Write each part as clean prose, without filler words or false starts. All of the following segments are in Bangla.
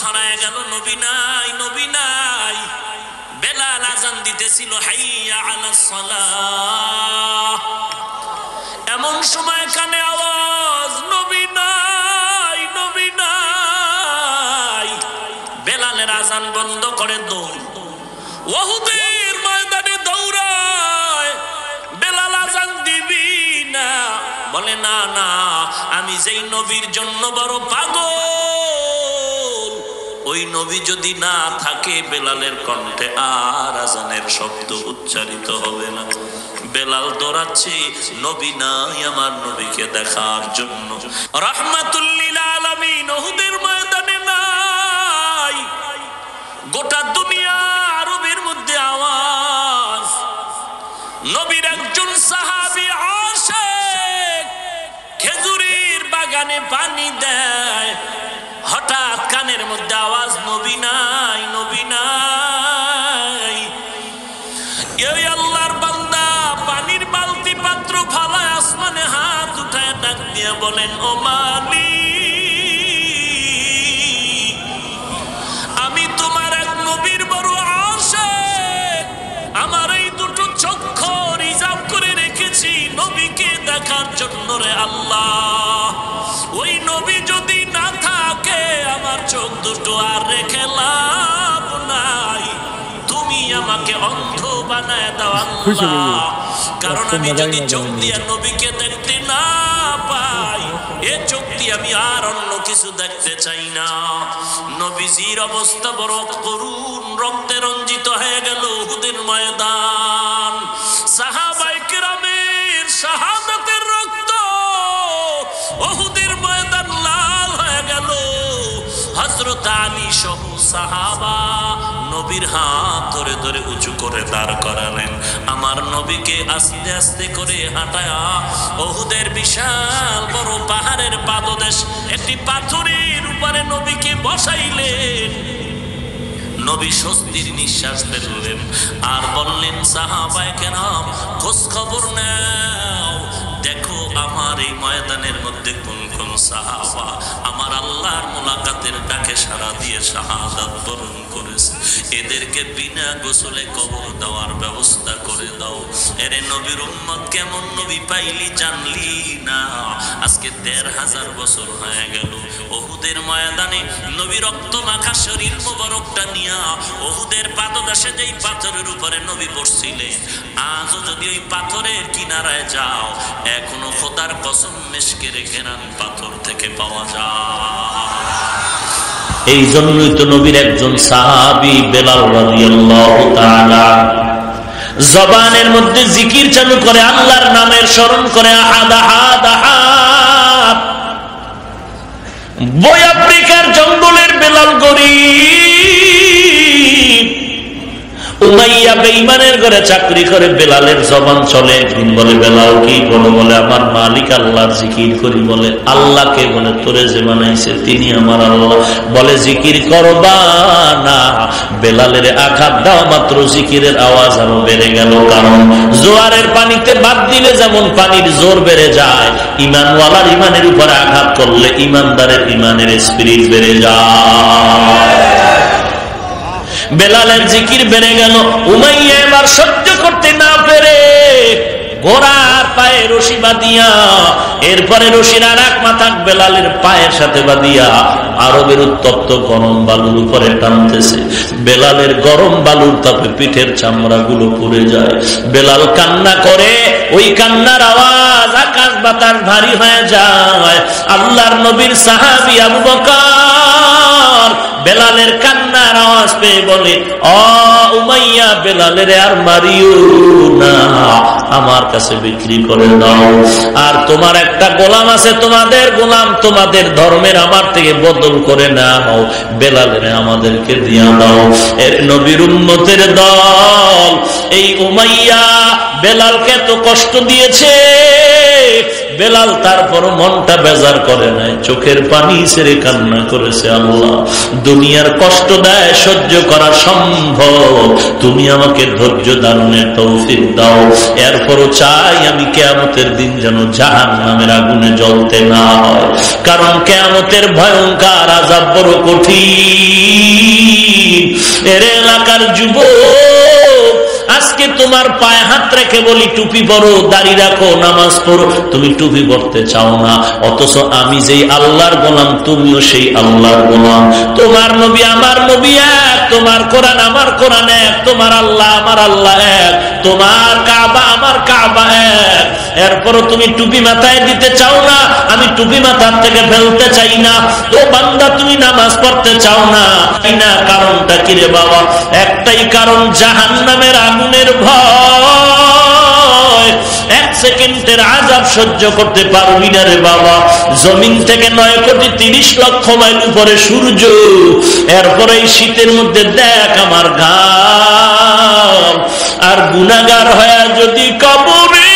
ছড়ায় গেল, নবী নাই, নবী নাই। বেলাল আযান দিতেছিল, হাইয়া আলাস সালাহ। এমন সময় কানে আওয়াজ, নবী নাই, নবী নাই। বেলালের আযান বন্ধ করে দৌড়, উহুদের ময়দানে দৌড়ায়। বেলাল আযান দিবি না? বলে না না, আমি যেই নবীর জন্য বড় পাগল, ওই নবী যদি না থাকে বেলালের কণ্ঠে আর আযানের শব্দ উচ্চারিত হবে না। বেলাল দৌড়াচ্ছে, নবী নাই, আমার নবীকে দেখার জন্য। রাহমাতুল লিল আলামিন উহুদের ময়দানে নাই। গোটা দুনিয়া আরবের মধ্যে আওয়াজ, নবীর একজন সাহাবী আশিক খেজুরের বাগানে পানি দেয়। হঠাৎ কানের মধ্যে আওয়াজ, নবী নাই, নবী নাই। এই আল্লাহর বান্দা পানির বালতি পাত্র ফালায় আসমানে হাত উঠায় ডাক দিয়ে বলেন, ও মালিক, আমি তোমার এক নবীর বড় আশিক। আমার এই দুটো চক্ষু রিজার্ভ করে রেখেছি নবীকে দেখার জন্য রে আল্লাহ। ওই নবী যদি না থাকে আমার চোখ দুটো আর রেখে লাভ নাই। তুমি আমাকে অন্ধ বানায় দাও আল্লাহ, কারণ আমি যদি চোখ দিয়ে নবীকে দেখতে না পাই, এ চোখ দিয়ে আমি আর অন্য কিছু দেখতে চাই না। নবীজির অবস্থা বড় করুণ, রক্তে রঞ্জিত হয়ে গেল উহুদের ময়দান। সাহাবায়ে কেরামের শাহাদাতের রক্ত, উহুদের ময়দান লাল হয়ে গেল। হযরত আলী সহ সাহাবা নবীর হাত ধরে ধরে উঁচু করে দাঁড় করালেন। আমার নবীকে আস্তে আস্তে করে হাঁটায়া উহুদের বিশাল বড় পাহাড়ের পাদদেশ একটি পাথরের উপরে নবীকে বসাইলেন। নবী স্বস্তির নিঃশ্বাস ফেললেন আর বললেন, সাহাবায়ে কেরাম খোঁজ খবর নাও, দেখো আমার এই ময়দানের মধ্যে কোন কোন সাহাবা আমার আল্লাহর মুলাকাতের ডাকে সাড়া দিয়ে শাহাদাত বরণ করেছে। এদেরকে বিনা গোসলে কবর দেওয়ার ব্যবস্থা করে দাও। এরে নবীর উম্মত কেমন নবী পাইলি জানলি না? আজকে ১৫০০ বছর হয়ে গেল উহুদের ময়দানে নবী রক্ত মাখা শরীর মোবারকটা নিয়া উহুদের পাদদেশে যেই পাথরের উপরে নবী বসছিলেন, আজও যদি ওই পাথরের কিনারায় যাও, এখনো খোদার কসম মেশকের ঘেরান পাথর থেকে পাওয়া যায়। এই জন্যই তো নবীর একজন সাহাবী বেলাল রাদিয়াল্লাহু তাআলা জবানের মধ্যে জিকির চালু করে, আল্লাহর নামের স্মরণ করে, আহাদ আহাদ আহাদ। বই আফ্রিকার জঙ্গলের বেলাল গরীব, উমাইয়া বেঈমানের ঘরে চাকরি করে, বেলালের জবান চলে। একদিন বলে, বেলাল কি বলো? বলে আমার মালিক আল্লাহর জিকির করি। বলে আল্লাহকে? বলে তোরে যে বানাইছে তিনি আমার আল্লাহ। বলে জিকির করবা না? বেলালের আঘাত দেওয়া মাত্র জিকিরের আওয়াজ আরো বেড়ে গেল। কারণ জোয়ারের পানিতে বাদ দিলে যেমন পানির জোর বেড়ে যায়, ইমানওয়ালার ইমানের উপরে আঘাত করলে ইমানদারের ইমানের স্পিরিট বেড়ে যায়। বেলালের জিকির বেড়ে গেল। উমাইয়া এবার সহ্য করতে না পেরে ঘোড়ার পায়ে রশি বাঁধিয়া, এরপরে রশির আর এক মাথা বেলালের পায়ের সাথে বাঁধিয়া আরবের উত্তপ্ত গরম বালুর উপরে টানতেছে। বেলালের গরম বালুর তাপে পিঠের চামড়া গুলো পুড়ে যায়। বেলাল কান্না করে, ওই কান্নার আওয়াজ আকাশ বাতাস ভারী হয়ে যায়। আল্লাহর নবীর সাহাবী আবু বকর বেলালের কান্নার আওয়াজ পেয়ে বলে, ও উমাইয়া, বেলালের আর মারিও না, আমার কাছে বিক্রি করে দাও। আর তোমার একটা গোলাম আছে, তোমাদের গোলাম, তোমাদের ধর্মের আমার থেকে বদল করে নাও, বেলালের আমাদেরকে দিয়া দাও। এর নবীর উম্মতের দল এই উমাইয়া বেলালকে এত কষ্ট দিয়েছে, বেলাল তারপর মনটা বেজার করে নাই, চোখের পানি ছেড়ে কান্না করেছে, আল্লাহ দুনিয়ার কষ্ট দেয় সহ্য করা সম্ভব, তুমি আমাকে ধৈর্য ধারণের তৌফিক দাও। এরপরও চাই আমি কিয়ামতের দিন যেন জাহান্নামের আগুনে জ্বলতে না হয়, কারণ কিয়ামতের ভয়ঙ্কর আযাব বড় কঠিন। এর এলাকার যুবক, আজকে তোমার পায়ে হাত রেখে বলি টুপি পরো, দাড়ি রাখো, নামাজ পড়ো, তুমি টুপি পড়তে চাও না, অথচ আমি যেই আল্লাহর গোলাম তুমিও সেই আল্লাহর গোলাম। তোমার নবী আমার নবী এক, তোমার কোরআন আমার কোরআন এক, তোমার আল্লাহ আমার আল্লাহ এক, তোমার কাবা আমার কাবা এক। এরপরও তুমি টুপি মাথায় দিতে চাও না, আমি টুপি মাথার থেকে ফেলতে চাই না। তো বান্দা তুমি নামাজ পড়তে চাও না, কারণটা কি রে বাবা? একটাই কারণ, জাহান্নামের আগুনের ভয়। এক সেকেন্ডের আযাব সহ্য করতে পারবি না রে বাবা। জমিন থেকে 9,30,00,000 মাইল উপরে সূর্য, এরপরে এই শীতের মধ্যে দেখ আমার ঘাম। আর গুনাহগার হয়ে যদি কবরে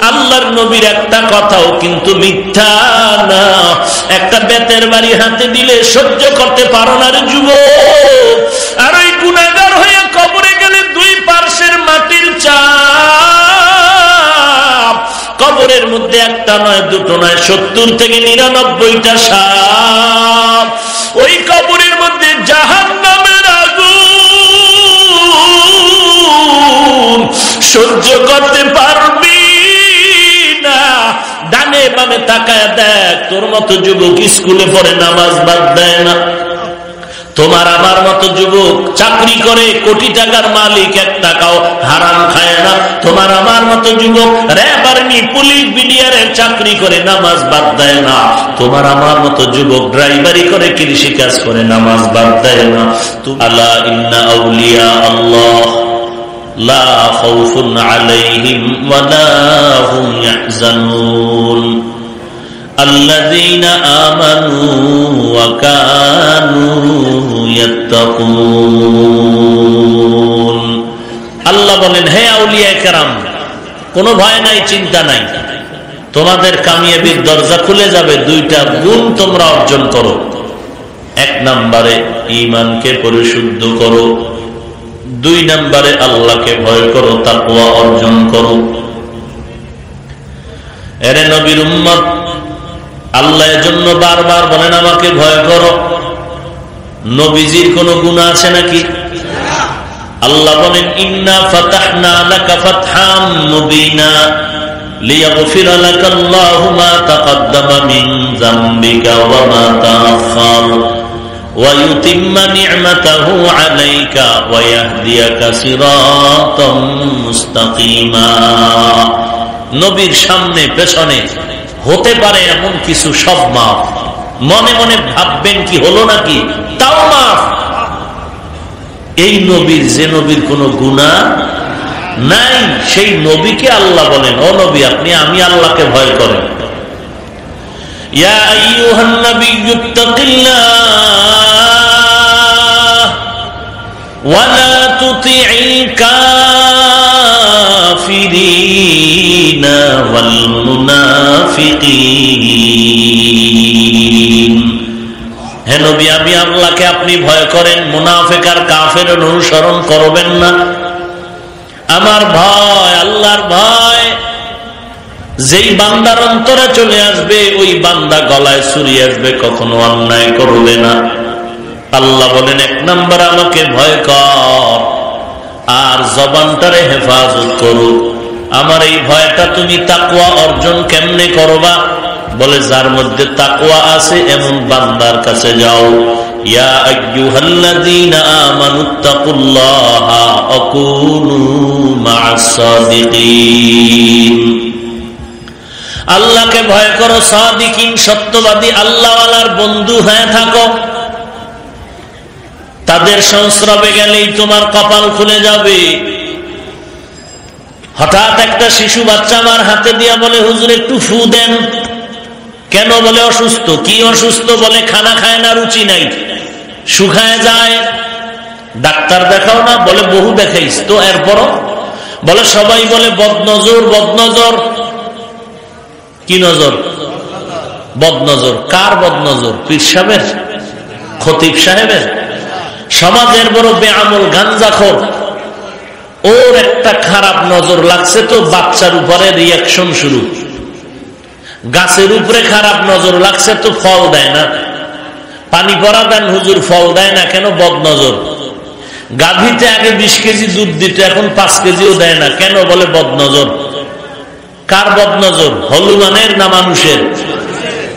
আল্লাহর নবীর একটা কথাও কিন্তু মিথ্যা না, একটা বেতের বাড়ি হাতে দিলে সহ্য করতে পারো না রে যুবক। আর ওই গুনাহগার হয়ে কবরে গেলে দুই পার্শ্বের মাটির চাপ, কবরের মধ্যে একটা নয় দুটো নয় 70 থেকে 99টা সাপ। ওই কবরের মধ্যে জাহান্নামের আগুন সহ্য করতে পারবি না। ডানে বামে তাকায় দেখ, তোর মতো যুবক স্কুলে পড়ে নামাজ বাদ দেয় না, তোমার আমার মতো যুবক চাকরি করে কোটি টাকার মালিক এক টাকাও হারাম খায় না, তোমার আমার মতো যুবক র‍্যাব আর্মি পুলিশ বিডিআরের চাকরি করে নামাজ বাদ দেয় না, তোমার আমার মতো যুবক ড্রাইভারি করে কৃষি কাজ করে নামাজ বাদ দেয় না। আলা ইন্না আউলিয়া আল্লাহ লা খাউফুন আলাইহিম ওয়া লা হুম ইয়াহজানুন আল্লাযীনা আমানু ওয়া কানু ইয়াত্তাকুন। আল্লাহ বলেন, হে আউলিয়া কেরাম, কোনো ভয় নাই, চিন্তা নাই, তোমাদের কামিয়াবির দরজা খুলে যাবে। দুইটা গুণ তোমরা অর্জন করো। এক নম্বরে ঈমানকে পরিশুদ্ধ করো, দুই নম্বরে আল্লাহকে ভয় করো, তাকওয়া অর্জন করো। এরে নবীর উম্মত, আল্লাহ এজন্য বারবার বলেন আমাকে ভয় করো। নবীজির কোন গুনাহ আছে নাকি? আল্লাহ বলেন, ইন্না ফাতাহনা লাকা ফাতহাম মুবিনা লিয়াগফিরা লাকাল্লাহু মা তাকদ্দামা মিন যামবিকা ওয়া মা তাআখার ওয়া ইউতিম্মা নি'মাতাহু আলাইকা ওয়া ইয়াহদিয়াকা সিরাতাম মুস্তাকিমা। নবীর সামনে পেছনে হতে পারে এমন কিছু সব মাফ, মনে মনে ভাববেন কি হলো নাকি, তাও মাফ। এই নবীর, যে নবীর কোনো গুনাহ নাই, সেই নবীকে আল্লাহ বলেন, ও নবী আপনি আমি আল্লাহকে ভয় করেন। ইয়া আইয়ুহান নাবিয়্যুত্তাকিল্লাহ ওয়া লা তুতি'ল কাফিরিনা ওয়াল মুনাফিকিন। হে নবী, আমি আল্লাহকে আপনি ভয় করেন, মুনাফিক আর কাফের অনুসরণ করবেন না। আমার ভয়, আল্লাহর ভয় যেই বান্দার অন্তরে চলে আসবে, ওই বান্দা গলায় ছুরি আসবে, কখনো অন্যায় করবে না। আল্লাহ বলেন, এক নম্বর আমাকে ভয় কর, আর জবানটারে হেফাজত করো। আমার এই ভয়টা তুমি তাকওয়া অর্জন কেমনে করবা? বলে, যার মধ্যে তাকওয়া আছে এমন বান্দার কাছে যাও। ইয়া আইয়ুহাল্লাযীনা আমানুত্তাকুল্লাহা ওয়া কুনু মা'আস সাদিকিন। আল্লাহকে ভয় করো, সাদিকিন সত্যবাদী আল্লাহওয়ালার বন্ধু হয়ে থাকো। তাদের সংস্রবে গেলেই তোমার কপাল খুলে যাবে। হঠাৎ একটা শিশু বাচ্চা আমার হাতে দিয়া বলে, হুজুর একটু ফু দেন। কেন? বলে অসুস্থ। কি অসুস্থ? বলে খানা খায় না, রুচি নাই, শুকায় যায়। ডাক্তার দেখাও না, বলে বহু দেখাইস তো, এরপরও বলে সবাই বলে বদনজর বদনজর। কি নজর? বদনজর। কার বদনজর? পীর সাহেবের, খতিব সাহেবের? সমাজের বড় বেআমল গাঞ্জাখোর, ওর একটা খারাপ নজর লাগছে তো বাচ্চার উপরে রিয়াকশন শুরু। গাছের উপরে খারাপ নজর লাগছে তো ফল দেয় না। পানি পড়া দেন হুজুর, ফল দেয় না কেন? বদনজর। গাভীতে আগে 20 কেজি দুধ দিত, এখন 5 কেজিও দেয় না কেন? বলে বদনজর। কার বদনজর? হলুমানের না মানুষের?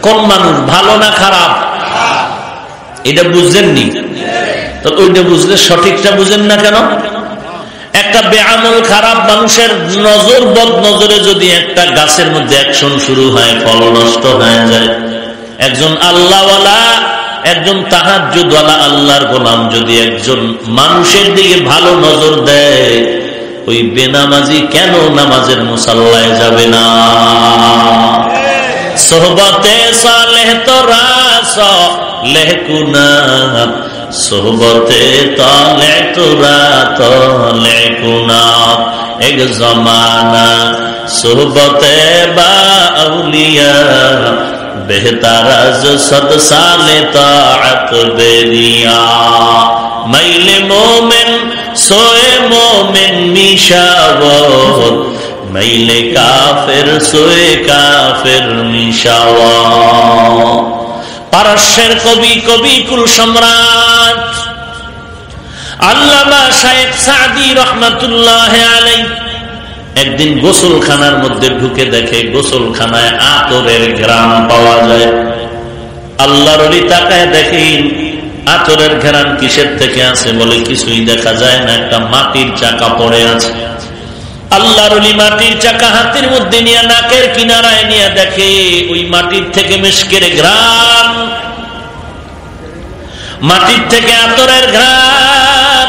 কোন মানুষ? ভালো না খারাপ? এটা বুঝলেননি তো? ওইটা বুঝলে সঠিকটা বুঝেন না কেন? একটা বেআমল খারাপ মানুষের নজর, বদনজরে যদি একটা গাছের মধ্যে অ্যাকশন শুরু হয়, ফল নষ্ট হয়ে যায়। একজন আল্লাহওয়ালা, একজন তাহাজ্জুদওয়ালা আল্লাহর গোলাম যদি একজন মানুষের দিকে ভালো নজর দেয়, ওই বেনামাজি কেন নামাজের মুসাল্লায় যাবে না? সোহবতে সালেহ তোরা সালেহ কুনাত, সোহবতে তালে তোরা তালে কুনাত। এক জমানা সোহবতে বা আউলিয়া, बेहतर अज 100 साले ताअत बेरिया। मैल मोमिन सोए मोमिन मिशावर, मैल काफिर सोए काफिर मिशावर। পারস্যের কবি, কবি কুল সম্রাট আল্লামা শাইখ সাদি রহমাতুল্লাহ আলাইহি একদিন গোসলখানার মধ্যে ঢুকে দেখে গোসলখানায় আতরের ঘ্রাণ পাওয়া যায়। আল্লাহর ওলি তাকায় দেখেন আতরের ঘ্রাণ কিসের থেকে আছে? বলে কিছুই দেখা যায় না, একটা মাটির চাকা পড়ে আছে। আল্লাহর ওলি মাটির চাকা হাতের মধ্যে নিয়ে নাকের কিনারায় নিয়ে দেখে ওই মাটির থেকে মিশকের ঘ্রাণ, মাটির থেকে আতরের ঘ্রাণ।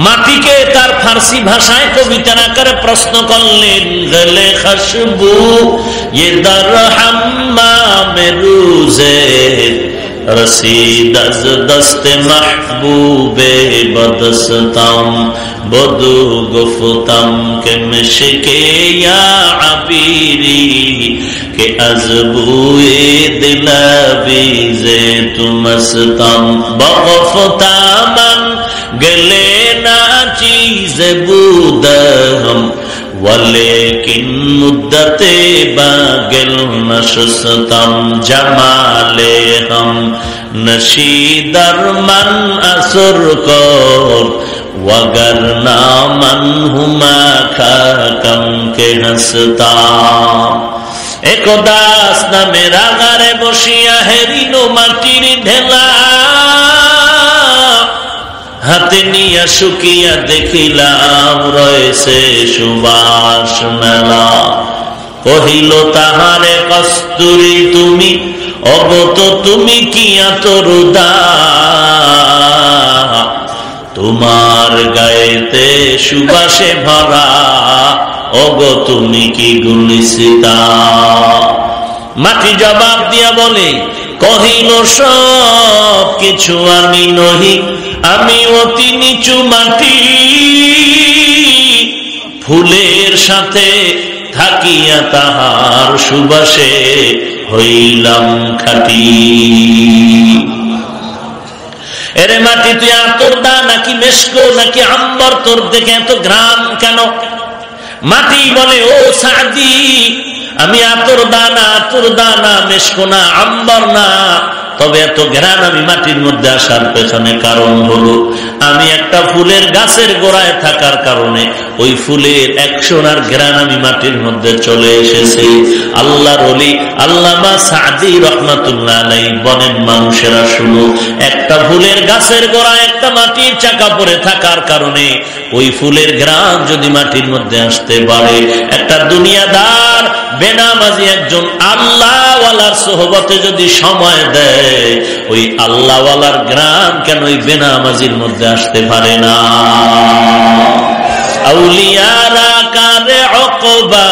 মাটিকে তার ফার্সি ভাষায় কবিতার আকারে প্রশ্ন করলেন, গলে খুশবু ये दर हम्माम रोज़े रसीद अज़ दस्त महबूबे बदस्तम बदू गुफ्तम के मिशके या अबीरी के अज़बुए दिलावीज़े तुमस्तम बगफ्तामन गले ना चीज़ बूदम वलेकिन मुद्दते बागिल नशस्तम जमाले हम नशीदर मन असुर को वगरना मन हुमा खाकम के हंसता। एक दास ना मेरा गारे बसिया हेरिनो माटिर ढेला, হাতে নিয়া শুকিয়া দেখিলাম রয়েছে সুবাস মেলা। কহিল তাহারে কস্তুরী তুমি অগত তুমি কি আতরুদা, তোমার গায়েতে সুবাসে ভরা অগ তুমি কি গুণিসিতা। মাটি জবাব দিয়া বলে, কহিল সব কিছু আমি নহি, আমি অতি নিচু মাটি, ফুলের সাথে থাকিয়া তাহার সুবাসে হইলাম খাঁটি। এরে মাটি তুই আতর দা নাকি মেশকো নাকি আম্বর, তোর দেখে এত ঘ্রাণ কেন? মাটি বলে, ও সাদি আমি আতর দানা মেশকো না আম্বর না, তবে এত ঘ্রাণ আমি মাটির মধ্যে আসার পেছনে কারণ হলো আমি একটা ফুলের গাছের গোড়ায় থাকার কারণে ওই ফুলের অ্যাকশন আর ঘ্রাণ আমি মাটির মধ্যে চলে এসেছি। আল্লাহর ওলি আল্লামা সাদি রহমাতুল্লাহ আলাইহি বলেন, মানুষেরা শুনো, একটা ফুলের গাছের গোড়ায় একটা মাটির চাকা পড়ে থাকার কারণে ওই ফুলের ঘ্রাণ যদি মাটির মধ্যে আসতে পারে, একটা দুনিয়াদার বেনামাজি একজন আল্লাহওয়ালার সোহবতে যদি সময় দেয়, ওই আল্লাহওয়ালার ঘ্রাণ কেন ওই বেনামাজির মধ্যে আসতে পারে না? আউলিয়ারা কারে উকবা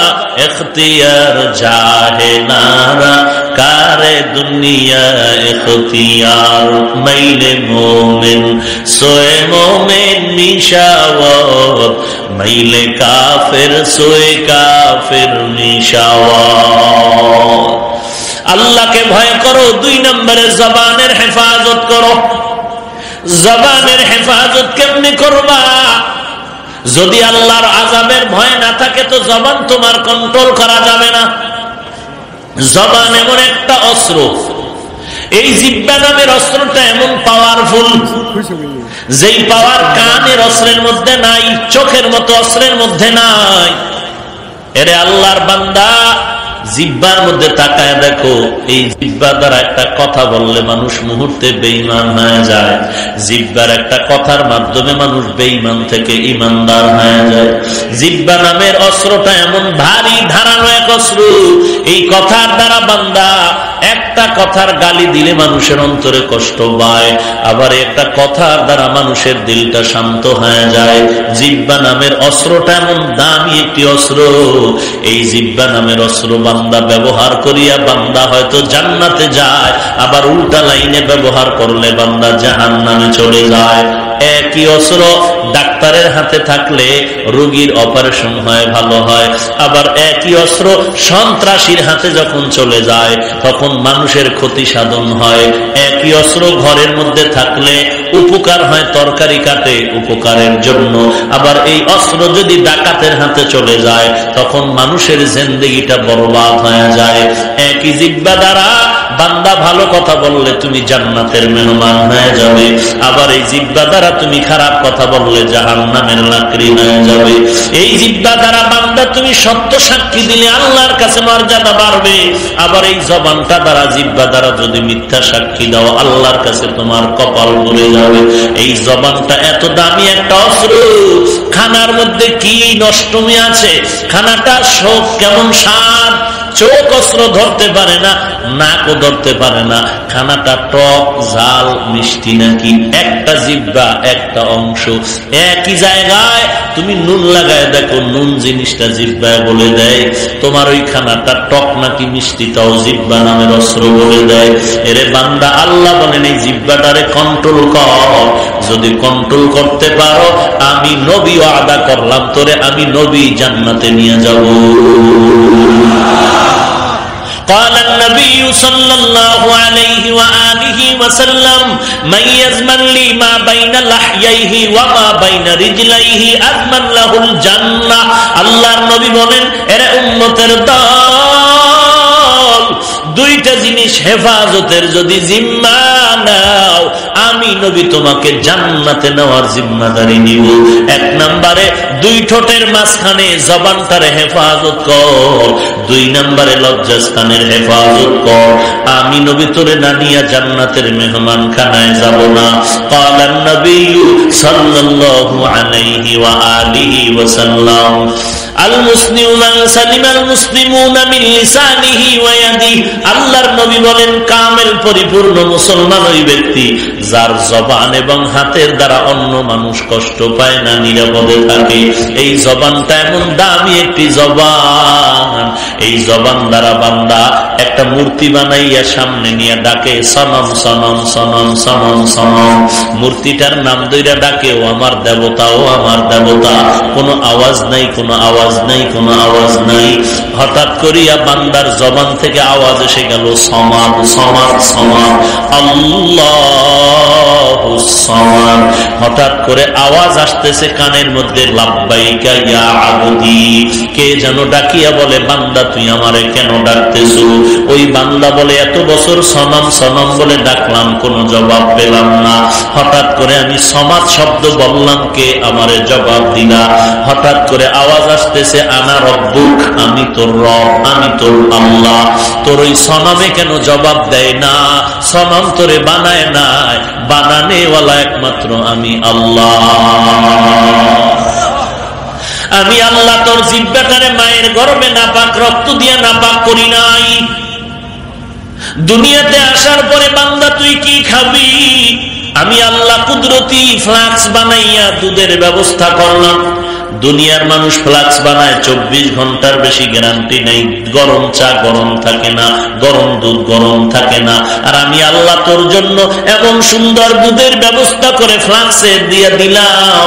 ইখতিয়ার জাহেলারা কারে দুনিয়া ইখতিয়ার মাইলে মোমেন সোয়ে মোমেন নিশাওয়াত মাইলে কাফের সোয়ে কাফের নিশাওয়াত। আল্লাহকে ভয় করো, 2 নম্বরে জবানের হেফাজত করো। জবানের হেফাজত কেমনে করবা? যদি আল্লাহর আযাবের ভয় না থাকে তো জবান তোমার কন্ট্রোল করা যাবে না। জবান এমন একটা অস্ত্র, এই জিহ্বা নামের অস্ত্রটা এমন পাওয়ারফুল, যেই পাওয়ার কানের অস্ত্রের মধ্যে নাই, চোখের মতো অস্ত্রের মধ্যে নাই। এরে আল্লাহর বান্দা, জিহ্বার মধ্যে তাকায় দেখো, এই জিহ্বা দ্বারা একটা কথা বললে মানুষ মুহূর্তে বেঈমান হয়ে যায়। জিহ্বার একটা কথার মাধ্যমে মানুষ বেঈমান থেকে ঈমানদার হয়ে যায়। জিহ্বা নামের অস্ত্রটা এমন ভারী ধারালো এক অস্ত্র, এই কথার দ্বারা বান্দা একটা কথার গালি দিলে মানুষের অন্তরে কষ্ট পায়, আবার একটা কথার দ্বারা মানুষের দিলটা শান্ত হয়ে যায়। জিহ্বা নামের অস্ত্রটা এমন দামি একটি অস্ত্র, এই জিহ্বা নামের অস্ত্র বান্দা ব্যবহার করিয়া বান্দা হয়তো জান্নাতে যায়, আবার উল্টা লাইনে ব্যবহার করলে বান্দা জাহান্নামে চলে যায়। একই অস্ত্র ডাক্তারের হাতে থাকলে রোগীর অপারেশন হয়, ভালো হয়, আবার একই অস্ত্র সন্ত্রাসীর হাতে যখন চলে যায় তখন মানুষের ক্ষতি সাধন হয়। একই অস্ত্র ঘরের মধ্যে থাকলে উপকার হয়, তরকারি কাটে উপকারের জন্য, আবার এই অস্ত্র যদি ডাকাতের হাতে চলে যায় তখন মানুষের জিন্দেগিটা বরবাদ হয়ে যায়। একই জিহ্বা দ্বারা বান্দা ভালো কথা বললে তুমি জান্নাতের মেহমান হয়ে যাবে, আবার এই জিহ্বা দ্বারা তুমি খারাপ কথা বললে জাহান্নামের লাকড়ি হয়ে যাবে। এই জিহ্বা দ্বারা বান্দা তুমি সত্য সাক্ষী দিলে আল্লাহর কাছে মর্যাদা বাড়বে, আবার এই জবানটা দ্বারা জিহ্বা দ্বারা যদি মিথ্যা সাক্ষী দাও আল্লাহর কাছে তোমার কপাল পুড়ে যাবে। এই জবানটা এত দামি একটা অস্ত্র, খানার মধ্যে কি নষ্টমী আছে, খানাটা শোক কেমন স্বাদ, চোখ অস্ত্র ধরতে পারে না, নাকও ধরতে পারে না, খানাটা টক ঝাল মিষ্টি নাকি, একটা জিহ্বা একটা অংশ। একই জায়গায় তুমি নুন লাগায় দেখো, নুন জিনিসটা জিহ্বায় বলে দেয় তোমার ওই খানাটা টক নাকি মিষ্টি, তাও জিহ্বা নামের অস্ত্র বলে দেয়। এরে বান্দা, আল্লাহ বলেন এই জিহ্বাটারে কন্ট্রোল কর, যদি কন্ট্রোল করতে পারো আমি নবী ওয়াদা করলাম তোরে আমি নবী জান্নাতে নিয়ে যাব। قال النبي صلى الله عليه وآله وسلم من يزمن لي ما بين لحييه وما بين رجليه أضمن له الجنة। আল্লাহর নবী বলেন, এরে উম্মতের দল, দুইটা জিনিস হেফাজতের যদি জিম্মা নাও আমি নবী তোমাকে জান্নাতে নেওয়ার জিম্মাদারি নিব। 1 নম্বরে 2 ঠোঁটের মাঝখানে জবানটার হেফাজত কর, 2 নম্বরে লজ্জাস্থানের হেফাজত কর। আমি নবী তোরে না নিয়া জান্নাতের মেহমান খানায় যাব না। ক্বালান নবী সাল্লাল্লাহু আলাইহি ওয়া আলিহি ওয়া সাল্লাম আল মুসলিমু মান সালিমাল মুসলিমুনা মিন লিসানিহি ওয়া ইয়াদিহি। আল্লাহর নবী বলেন, কামেল পরিপূর্ণ মুসলমান ওই ব্যক্তি যার জবান এবং হাতের দ্বারা অন্য মানুষ কষ্ট পায় না, নিরাপদে থাকে। এই জবানটা এমন দামি একটি জবান, এই জবান দ্বারা বান্দা একটা মূর্তি বানাইয়া সামনে নিয়ে ডাকে সনম সনম সনম সনম সনম, মূর্তিটার নাম ধইরা ডাকে ও আমার দেবতা, ও আমার দেবতা। কোনো আওয়াজ নাই, কোনো আওয়াজ নাই, কোনো আওয়াজ নাই। হঠাৎ করিয়া বান্দার জবান থেকে আওয়াজ এসে গেল সমাদ সমাদ সমাদ, আল্লাহু সামাদ। হঠাৎ করে আওয়াজ আসতেছে কানের মধ্যে, লাব্বাইকা ইয়া আবদি। কে যেন ডাকিয়া বলে, বান্দা তুই আমারে কেন ডাকতেছো? ওই বান্দা বলে, এত বছর সনম সনম বলে ডাকলাম, কোনো জবাব পেলাম না। হঠাৎ করে আমি সমাদ শব্দ বললাম, কে আমারে জবাব দিলা? হঠাৎ করে আওয়াজ আসতেছে, আনা রব্বুক, আমি তোর রব, আমি তোর আল্লাহ। তোর ওই সনমে কেন জবাব দেয় না? সনম তোরে বানায় নাই, বানানেওয়ালা একমাত্র আমি আল্লাহ। আমি আল্লাহ তোর জিহ্বাটারে মায়ের গর্ভে নাপাক রক্ত দিয়ে নাপাক করি নাই। দুনিয়াতে আসার পরে বান্দা তুই কি খাবি? আমি আল্লাহ কুদরতি ফ্লাক্স বানাইয়া দুধের ব্যবস্থা করলাম। দুনিয়ার মানুষ ফ্লাক্স বানায়, 24 ঘন্টার বেশি গ্যারান্টি নেই। গরম চা গরম থাকে না, গরম দুধ গরম থাকে না। আর আমি আল্লাহ তোর জন্য এমন সুন্দর দুধের ব্যবস্থা করে ফ্লাক্সে দিয়ে দিলাম,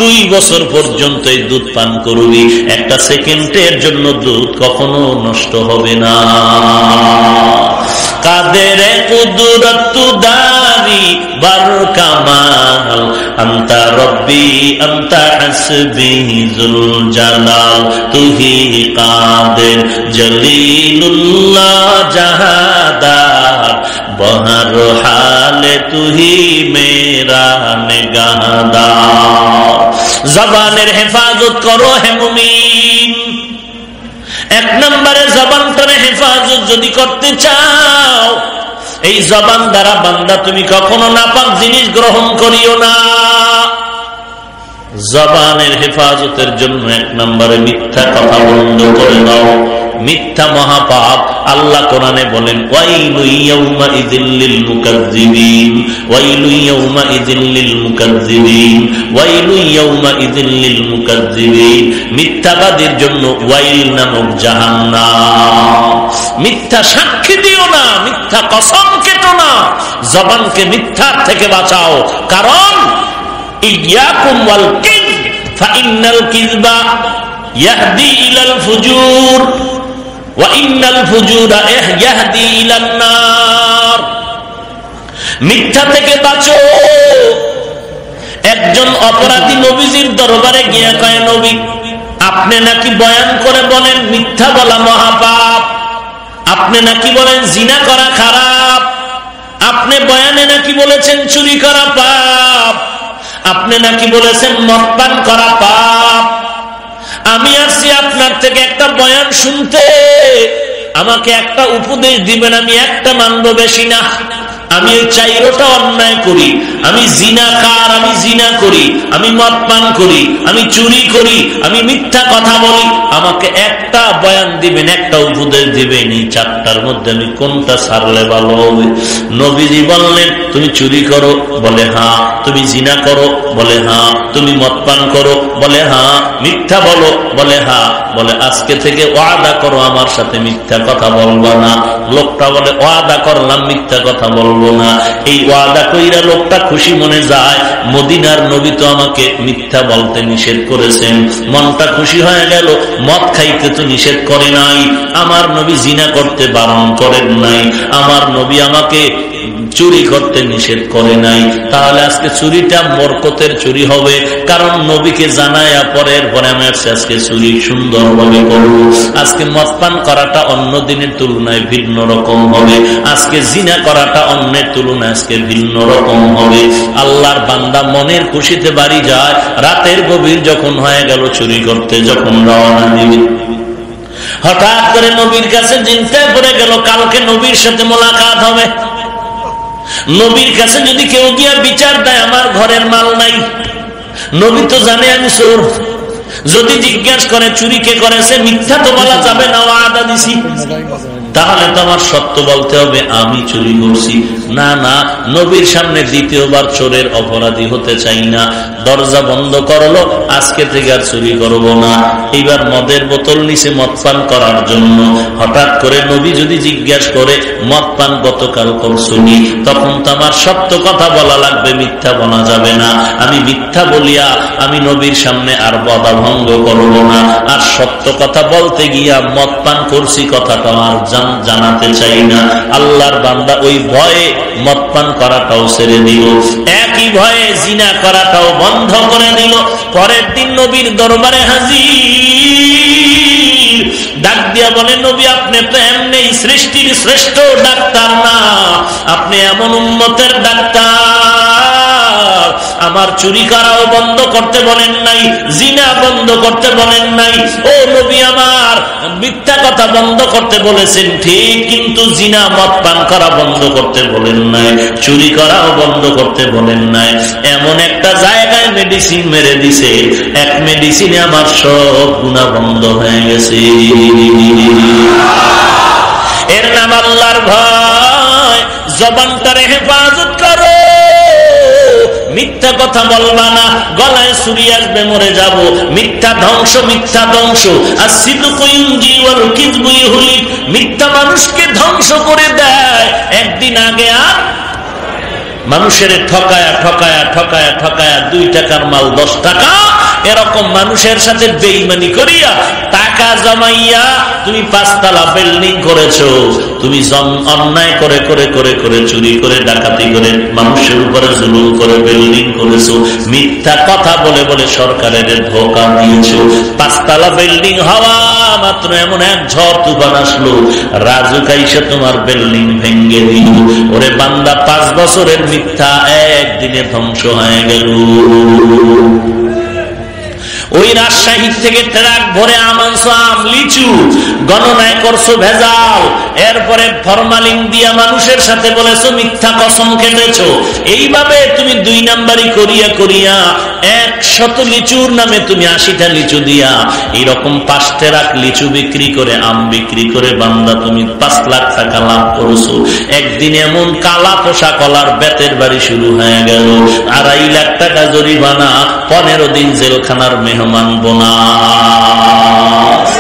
2 বছর পর্যন্ত এই দুধ পান করবি, একটা সেকেন্ডের জন্য দুধ কখনো নষ্ট হবে না। কাদের কুদরত দারি বার কামাল, আনতা রব্বি আনতা হাসবি যুল জালাল, তুহি কাদের জলিলুল্লাহ জাহাদার, বহর হালে তুহি মেরা নিগাহদার। জবানের হেফাজত করো হে মুমিন। 1 নম্বরে জবানটারে হেফাজত যদি করতে চাও, এই জবান দ্বারা বান্দা তুমি কখনো নাপাক জিনিস গ্রহণ করিও না। জবানের হেফাজতের জন্য 1 নম্বরে মিথ্যা কথা বন্ধ করে দাও। মিথ্যা মহাপাপ। আল্লাহ কোরআনে বলেন, ওয়াইলু ইয়াউমা ইযিল লিল মুকাজ্জিবিন, ওয়াইলু ইয়াউমা ইযিল লিল মুকাজ্জিবিন, ওয়াইলু ইয়াউমা ইযিল লিল মুকাজ্জিবিন। মিথ্যাবাদীর জন্য ওয়াইল নামক জাহান্নাম। মিথ্যা সাক্ষী দিও না, মিথ্যা কসম কেটো না, জবানকে মিথ্যার থেকে বাঁচাও। কারণ ইয়াকুম ওয়াল কিযব ফাইন্নাল কিযবা ইয়াহদি ইলাল ফুজুর ওয়া ইন্নাল ফুজুরা ইয়াহদি ইলান নার। মিথ্যা থেকে বাঁচো। একজন অপরাধী নবীজির দরবারে গিয়ে কয়, নবী আপনি নাকি বয়ান করে বলেন মিথ্যা বলা মহাপাপ, আপনি নাকি বলেন জিনা করা খারাপ, আপনি বয়ানে নাকি বলেছেন চুরি করা পাপ, আপনি নাকি বলেছেন মদ পান করা পাপ। আমি আসছি আপনার থেকে একটা বয়ান শুনতে, আমাকে একটা উপদেশ দিবেন, আমি একটা মানব, বেশি না। আমি ওই 4টা অন্যায় করি, আমি জিনাকার, আমি জিনা করি, আমি মদ পান করি, আমি চুরি করি, আমি মিথ্যা কথা বলি, আমাকে একটা বয়ান দিবেন, একটা উপদেশ দিবেন, এই 4টার মধ্যে আমি কোনটা ছাড়লে ভালো হবে? নবীজি বললেন, তুমি চুরি করো, বলে হ্যাঁ। তুমি জিনা করো, বলে হ্যাঁ। তুমি মদ পান করো, বলে হ্যাঁ। মিথ্যা বলো, বলে হ্যাঁ। বলে আজকে থেকে ওয়াদা করো আমার সাথে মিথ্যা কথা বলবো না। লোকটা বলে ওয়াদা করলাম মিথ্যা কথা বলবো না। এই ওয়াদা কইরা লোকটা খুশি মনে যায়, মদিনার নবী তো আমাকে মিথ্যা বলতে নিষেধ করেছেন। মনটা খুশি হয়ে গেল, মদ খাইতে তো নিষেধ করে নাই, আমার নবী জিনা করতে বারণ করেন নাই, আমার নবী আমাকে চুরি করতে নিষেধ করে নাই। তাহলে আজকে চুরিটা বরকতের চুরি হবে, কারণ নবীকে জানায়া পরের পরে আমি আজকে চুরি সুন্দরভাবে করবো। আজকে মদ পান করাটা অন্য দিনের তুলনায় ভিন্ন রকম হবে, আজকে জিনা করাটা অন্যের তুলনায় আজকে ভিন্ন রকম হবে। আল্লাহর বান্দা মনের খুশিতে বাড়ি যায়, রাতের গভীর যখন হয়ে গেল চুরি করতে যখন রওনা দিবে, হঠাৎ করে নবীর কাছে চিন্তায় পড়ে গেল কালকে নবীর সাথে মোলাকাত হবে। নবীর কাছে যদি কেউ গিয়া বিচার দেয় আমার ঘরের মাল নাই, নবী তো জানে আমি চোর, যদি জিজ্ঞাসা করে চুরি কে করেছে, মিথ্যা তো বলা যাবে না, ওয়াদা দিছি, তাহলে তো আমার সত্য বলতে হবে আমি চুরি করছি। না না, নবীর সামনে দ্বিতীয়বার চোরের অপরাধী হতে চাই না। দরজা বন্ধ করলো, আজকে থেকে আর চুরি করবো না। এইবার মদের বোতল নিচে মদ পান করার জন্য হঠাৎ করে নবী যদি জিজ্ঞাসা করে মদ পান গতকাল করছুনি, তখন তো আমার সত্য কথা বলা লাগবে, মিথ্যা বলা যাবে না। আমি মিথ্যা বলিয়া আমি নবীর সামনে আর বাধা ভঙ্গ করবো না, আর সত্য কথা বলতে গিয়া মদ পান করছি কথাটা আর জানাতে চাই না। আল্লাহর বান্দা ওই ভয়ে মদ পান করাটাও ছেড়ে দিল, একই ভয়ে জিনা করাটাও বন্ধ করে দিল। পরের দিন নবীর দরবারে হাজির, ডাক দিয়া বলে নবী আপনি তো এমনি সৃষ্টির শ্রেষ্ঠ ডাক্তার না, আপনি এমন উম্মতের ডাক্তার, আমার চুরি করাও বন্ধ করতে বলেন নাই, জিনা বন্ধ করতে বলেন নাই। ও নবী আমার মিথ্যা কথা বন্ধ করতে বলেছেন ঠিক, কিন্তু জিনা মদ পান করা বন্ধ করতে বলেন নাই, চুরি করাও বন্ধ করতে বলেন নাই। এমন একটা জায়গায় মেডিসিন মেরে দিছে, এক মেডিসিনে আমার সব গুনাহ বন্ধ হয়ে গেছে। এর নাম আল্লাহর ভয়। জবানটারে হেফাজত করো, মিথ্যা কথা বলবা না, গলায় ছুরি আসবে, মরে যাব। মিথ্যা ধ্বংস, মিথ্যা ধ্বংস। আসিদকু ইউনজি ওয়াল কিযবু ইহলিক। মিথ্যা মানুষকে ধ্বংস করে দেয়। একদিন আগে আর মানুষের ঠকায়া ঠকায়া ঠকায়া ঠকায়া 2 টাকার মাল 10 টাকা, এরকম মানুষের সাথে বেঈমানি করিয়া টাকা জমাইয়া তুমি 5 তলা বিল্ডিং করেছো। তুমি অন্যায় করে করে করে করে চুরি করে ডাকাতি করে মানুষের উপরে জুলুম করে বিল্ডিং করেছো। মিথ্যা কথা বলে বলে সরকারের ধোঁকা দিয়েছো। 5 তলা বিল্ডিং হওয়া মাত্র এমন এক ঝড় তুফান আসলো, রাজুক আইসা তোমার বিল্ডিং ভেঙ্গে দিল। ওরে বান্দা, 5 বছরের মিথ্যা একদিনে ধ্বংস হয়ে গেল। ওই রাজশাহী থেকে ট্রাক ভরে আম আনছো, আম লিচু, গণনায় করছো ভেজাল, এরপরে ফরমালিন দিয়া মানুষের সাথে বলেছো, মিথ্যা কসম কেটেছো। এইভাবে তুমি 2 নাম্বারি করিয়া করিয়া 100 লিচুর নামে তুমি 80টা লিচু দিয়া এইরকম 5 ট্রাক লিচু বিক্রি করে, আম বিক্রি করে বান্দা তুমি 5 লাখ টাকা লাভ করেছো। একদিন এমন কালা পোষা কলার বেতের বাড়ি শুরু হয়ে গেল। 2.5 লাখ টাকা জরিমানা, 15 দিন জেলখানার মেহমান বোনাস।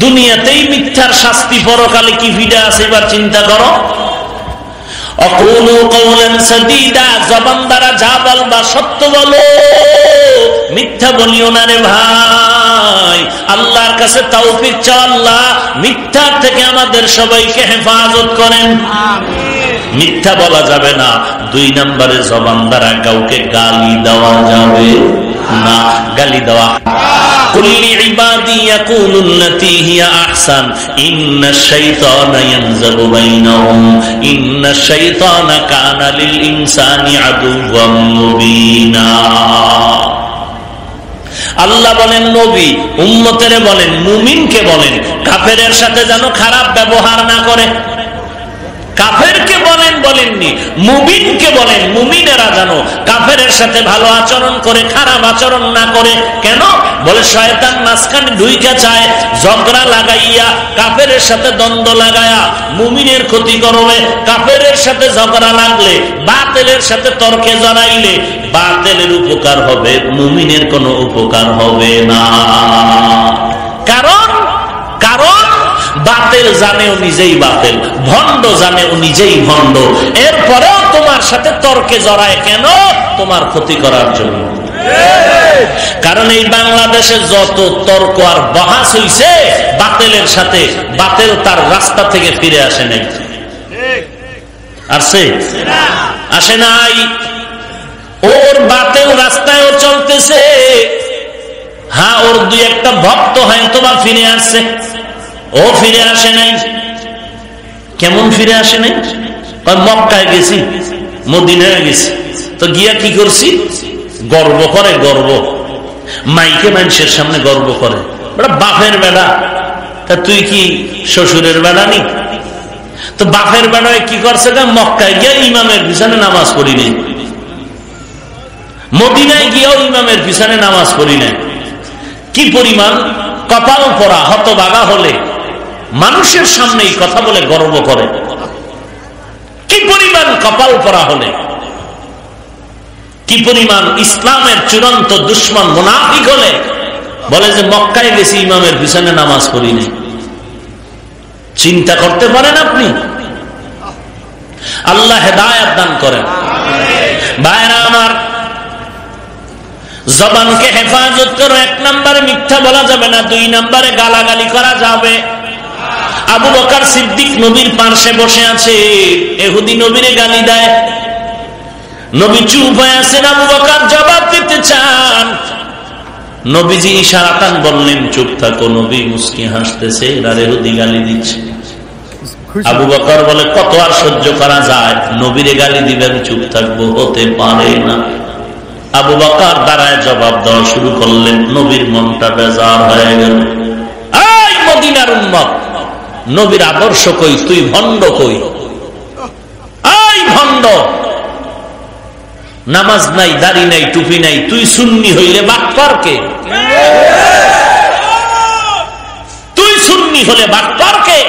দুনিয়াতেই মিথ্যার শাস্তি, পরকালে কি ফিডা আছে এবার চিন্তা করো। অকুলু কওলান সাদীদা, জবান দ্বারা যা বলবা সত্য বলো, মিথ্যা বলিও না রে ভাই। আল্লাহর কাছে তৌফিক চাও, আল্লাহ মিথ্যা থেকে আমাদের সবাইকে হেফাজত করেন। মিথ্যা বলা যাবে না। 2 নম্বরে জবান দ্বারা কাউকে গালি দেওয়া যাবে না। গালি দেওয়া কুল্লি ইবাদি ইয়াকুলুল্লাতী হিয়া আহসান ইন্নাশ শাইতানা ইয়ানযাগু বাইনাহুম ইন্নাশ শাইতানা কানা লিল ইনসানি আদুওয়াম মুবিনা। আল্লাহ বলেন, নবী উম্মতের বলেন, মুমিনকে বলেন, কাফেরের সাথে যেন খারাপ ব্যবহার না করে। কাফেরকে বলেন, বলেননি, মুমিনকে বলেন, মুমিনেরা জানো কাফেরের সাথে ভালো আচরণ করে, খারাপ আচরণ না করে। কেন? বলে শয়তান মাঝখানে ঢুইকা চায়, ঝগড়া লাগাইয়া কাফেরের সাথে দ্বন্দ্ব লাগায়া মুমিনের ক্ষতি করবে। কাফেরের সাথে ঝগড়া লাগলে, বাতিলের সাথে তর্কে জড়াইলে বাতিলের উপকার হবে, মুমিনের কোনো উপকার হবে না। কারণ বাতিল জানে ও নিজেই বাতিল, ভণ্ড জানে ও নিজেই ভণ্ড। এরপরেও তোমার সাথে তর্কে জড়ায় কেন? তোমার ক্ষতি করার জন্য। কারণ এই বাংলাদেশে যত তর্ক আর বহাস হইছে বাতিলের সাথে, বাতিল তার রাস্তা থেকে ফিরে আসে নাই। আসছে? আসে নাই। ওর বাতিল রাস্তায় ও চলতেছে। হ্যাঁ, ওর 2-1টা ভক্ত হয়তো বা ফিরে আসছে, ও ফিরে আসে নাই। কেমন ফিরে আসে নাই? মক্কায় গেছি, মদিনায় গেছি, তো গিয়া কি করছি? গর্ব করে, গর্ব মাইকে মানুষের সামনে গর্ব করে, বাপের বেড়া। তা তুই কি শ্বশুরের বেড়া নি? তো বাপের বেড়ায় কি করছে? মক্কায় গিয়া ইমামের পিছনে নামাজ পড়ি নাই, মদিনায় গিয়াও ইমামের পিছনে নামাজ পড়ি নাই। কি পরিমাণ কপাল পরা হতবাগা হলে মানুষের সামনেই কথা বলে গর্ব করে। কি পরিমাণ কপাল পরা হলে, কি পরিমাণ ইসলামের চূড়ান্ত দুশ্মন মুনাফিক হলে বলে যে মক্কায় গেছি, ইমামের পিছনে নামাজ পড়ি নাই। চিন্তা করতে পারেন আপনি? আল্লাহ হেদায়েত দান করেন। ভাইরা আমার, জবানকে হেফাজত করো। 1 নম্বরে মিথ্যা বলা যাবে না, 2 নম্বরে গালাগালি করা যাবে। আবু বকর সিদ্দিক নবীর পাশে বসে আছে, ইহুদি নবীরে গালি দেয়, নবী চুপ হয়ে আছেন। আবু বকর জবাব দিতে চান, নবীজি ইশারাতান বললেন চুপ থাকো। নবী মুস্কি হাসতেছে, আর ইহুদি গালি দিচ্ছে। আবু বকর বলে, কত আর সহ্য করা যায়? নবীরে গালি দিবেন, চুপ থাকবো? হতে পারে না। আবু বকর দাঁড়ায় জবাব দেওয়া শুরু করলেন। নবীর মনটা বেজার হয়ে গেল। এই মদিনার উম্মত, নবীর আদর্শ কই? তুই ভণ্ড কই? এই ভণ্ড, নামাজ নাই, দাড়ি নাই, টুপি নাই, তুই সুন্নি হইলে বাটপার কে? তুই সুন্নি হলে বাটপার কে?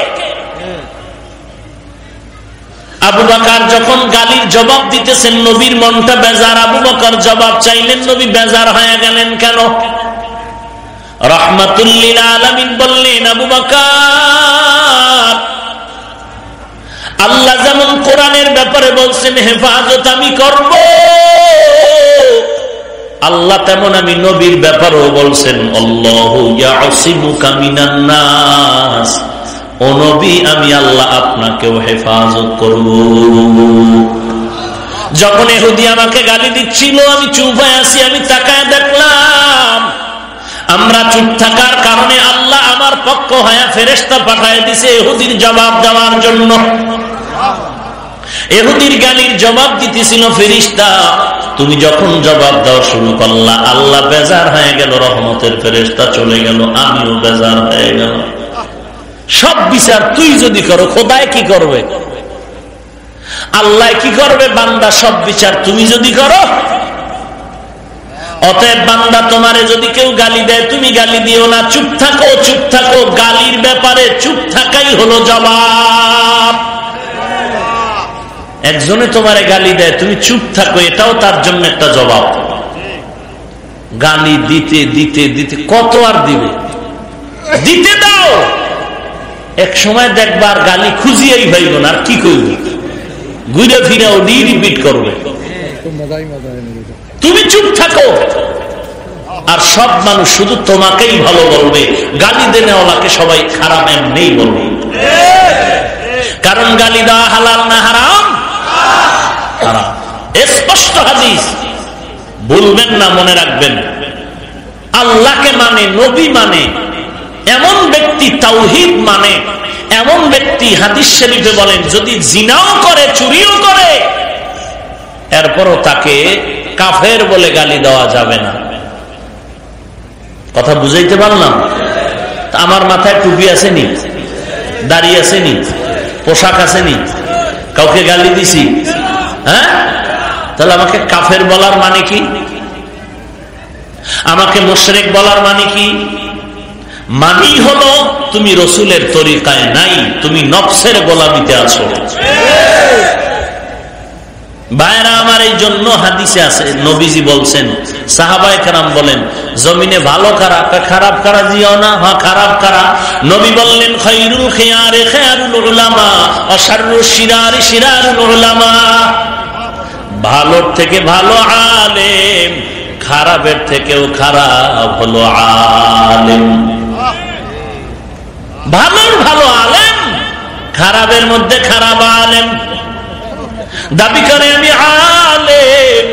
আবু বকর যখন গালির জবাব দিতেছেন, নবীর মনটা বেজার। আবু বকর জবাব চাইলেন, নবী বেজার হয়ে গেলেন কেন? রাহমাতুল লিল আলামিন বললেন, আবু বকর, আল্লাহ যেমন কোরআনের ব্যাপারে বলছেন হেফাজত আমি করব, আল্লাহ তেমন আমি নবীর ব্যাপারেও বলছেন আল্লাহু ইয়াসিমুকা মিনান নাস, ও নবী আমি আল্লাহ আপনাকেও হেফাজত করব। যখন ইহুদি আমাকে গালি দিচ্ছিল, আমি চুপ হয়ে আছি, আমি তাকায় দেখলাম আমরা চুপ থাকার কারণে আল্লাহ আমার পক্ষ হয়ে ফেরেশতা পাঠায় দিছে ইহুদির জবাব দেওয়ার জন্য। ইহুদির গালির জবাব দিতেছিল ফেরেশতা, তুমি যখন জবাব দেওয়া শুরু করলা আল্লাহ বেজার হয়ে গেল, রহমতের ফেরেশতা চলে গেল, আমিও বেজার হয়ে গেল। সব বিচার তুই যদি করো, খোদায় কি করবে? আল্লাহ কি করবে? বান্দা সব বিচার তুমি যদি করো। অতএব বান্দা, তোমারে যদি কেউ গালি দেয় তুমি গালি দিও না, চুপ থাকো, চুপ থাকো। গালির ব্যাপারে চুপ থাকাই হলো জবাব। একজনে তোমারে গালি দেয়, তুমি চুপ থাকো, এটাও তার জন্য একটা জবাব। গালি দিতে দিতে দিতে কত আর দিবে? দিতে দাও, এক সময় দেখবার গালি খুঁজিয়াই ভাইব না, আর কি করবে? ঘুরে ফিরে ওডি রিপিট করবে। তুমি চুপ থাকো, আর সব মানুষ শুধু তোমাকেই ভালো বলবে, গালি দেনেওয়ালাকে সবাই খারাপ এমনিই বলবে। কারণ গালি দেওয়া হালাল না হারাম? হারাম। স্পষ্ট হাদিস, বলবেন না, মনে রাখবেন। আল্লাহকে মানে, নবী মানে এমন ব্যক্তি, তাওহীদ মানে এমন ব্যক্তি, হাদিস শরীফে বলেন যদি জিনাও করে, চুরিও করে, এরপরও তাকে কাফের বলে গালি দেওয়া যাবে না। কথা বুঝাইতে পারলাম? আমার মাথায় টুপি আসেনি, দাড়ি আসেনি, পোশাক আসেনি, কাউকে গালি দিছি, হ্যাঁ? তাহলে আমাকে কাফের বলার মানে কি? আমাকে মুশরিক বলার মানে কি? মানি হলো তুমি রসুলের তরিকায় নাই, তুমি নফসের গোলামিতে আছো। ভাইরা আমার, এই জন্য হাদিসে আছে, নবীজি বলছেন, সাহাবায়ে কেরাম বলেন, জমিনে ভালো কারা, খারাপ কারা জিও না, হ্যাঁ খারাপ কারা। নবী বললেন, খায়রুল খিয়ারে খায়রুল উলামা ওয়া শাররুশ শিরারি শিরারুল উলামা। ভালোর থেকে ভালো আলেম, খারাপের থেকেও খারাপ হলো আলেম। ভালোর ভালো আলেম, খারাপের মধ্যে খারাপ আলেম। দাবি করে আমি আলেম,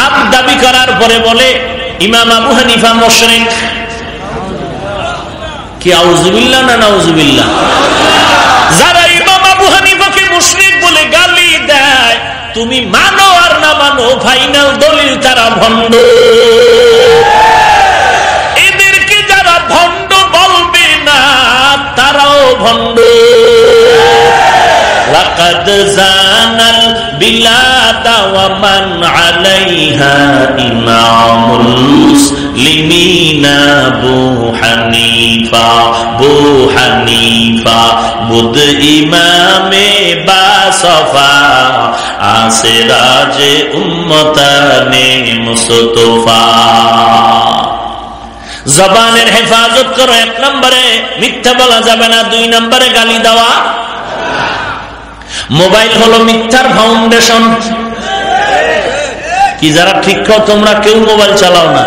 আপ দাবি করার পরে বলে ইমাম আবু হানিফা মুশরিক। কি আউযুবিল্লাহ না নাউযুবিল্লাহ? যারা ইমাম আবু হানিফাকে মুশরিক বলে গালি দেয়, তুমি মানো আর না মানো, ফাইনাল দলিল তারা ভণ্ড। এদেরকে যারা ভণ্ড বলবে না, তারাও ভণ্ড। লাকাদ জানাল বিলাদা ওয়া মান আলাইহা ইমামুল মুসলিমিনা আবু হানিফা। বু হানিফা বুদ ইমামে বাসফা, আসিরাজে উম্মতানে মুস্তাফা। জবানের হেফাজত করো। 1 নম্বরে মিথ্যা বলা যাবে না, 2 নম্বরে গালি দেওয়া। মোবাইল হলো মিথ্যার ফাউন্ডেশন। কি যারা ঠিক খাও, তোমরা কেউ মোবাইল চালাও না?